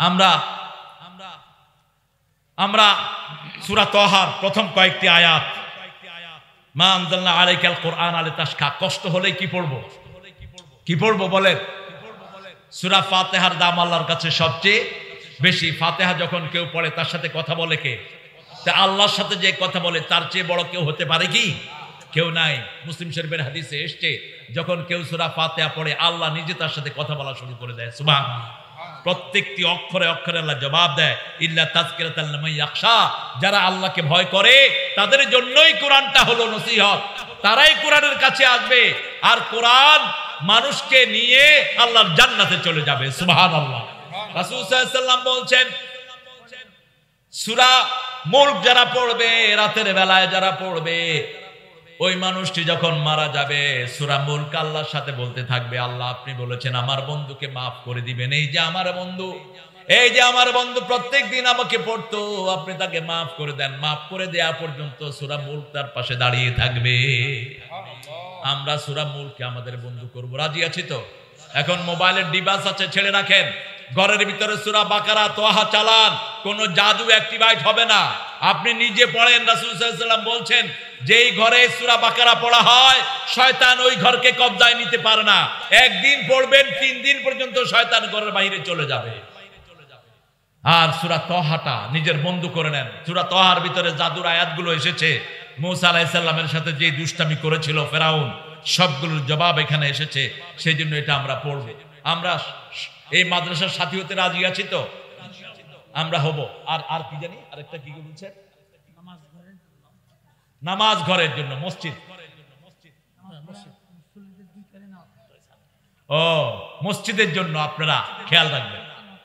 আমরা আমরা সূরা তাহার প্রথম কয়েকটি আয়াত, মা আনজালনা আলাইকাল কুরআন লিতাশকা, কষ্ট হলে কি পড়বো, কি পড়বো বলেন? সূরা ফাতিহার দাম আল্লাহর কাছে সবচেয়ে বেশি। ফাতিহা যখন কেউ পড়ে তার সাথে কথা বলে কে? তা আল্লাহর সাথে যে কথা বলে তার চেয়ে বড় কেউ হতে পারে কি? কেউ নাই। মুসলিম শরীফের হাদিসে এসেছে, যখন কেউ সূরা ফাতিহা পড়ে আল্লাহ নিজে তার সাথে কথা বলা শুরু করে দেয়। সুবহানাল্লাহ। প্রত্যেকটি অক্ষরে অক্ষরে আল্লাহ জবাব দেয়, ইল্লা তাযকিরাতাল লিমান ইয়াখশা, যারা আল্লাহকে ভয় করে তাদের জন্যই কোরআনটা হলো নসিহত, তারাই কোরআনের কাছে আসবে, আর কোরআন মানুষকে নিয়ে আল্লাহর জান্নাতে চলে যাবে। সুবহানাল্লাহ। রাসূল সাল্লাল্লাহু আলাইহি ওয়াসাল্লাম বলছেন, সূরা মুলক যারা পড়বে, রাতের বেলায় যারা পড়বে, ওই মানুষটি যখন মারা যাবে সূরা মুলক আল্লাহর সাথে বলতে থাকবে, আল্লাহ আপনি বলেছেন আমার বন্ধুকে মাফ করে দিবেন, এই যে আমার বন্ধু, এই যে আমার বন্ধু প্রত্যেক দিন আমাকে পড়তো, আপনি তাকে মাফ করে দেন। মাফ করে দেয়া পর্যন্ত সূরা মুলক তার পাশে দাঁড়িয়ে থাকবে। আমরা সূরা মুলককে আমাদের বন্ধু করব, রাজি আছি তো? এখন মোবাইলের ডিভাইস আছে, ছেড়ে রাখেন, ঘরের ভিতরে সূরা বাকারা তোহা চালান, কোন জাদু অ্যাক্টিভেট হবে না। আপনি নিজে পড়েন, রাসূল সাল্লাল্লাহু আলাইহি ওয়াসাল্লাম বলছেন, যেই ঘরে সূরা বাকারা পড়া হয় শয়তান ওই ঘরকে কবজায় নিতে পারে না। একদিন পড়বেন, 3 দিন পর্যন্ত শয়তান ঘরের বাইরে চলে যাবে। আর সূরা তাহাটা নিজের বন্ধু করে নেন। সূরা তাহার ভিতরে জাদুর আয়াতগুলো এসেছে, মূসা আলাইহিস সালামের সাথে যে দুষ্টামি করেছিল ফেরাউন, সবগুলোর জবাব এখানে এসেছে। সেই জন্য এটা আমরা পড়ব। আমরা এই মাদ্রাসার সাথী হতে রাজি আছি তো? আমরা হব। আর কি জানি আরেকটা কি বলছেন? নামাজ ঘরের জন্য, মসজিদ। ও মসজিদের জন্য আপনারা খেয়াল রাখবেন।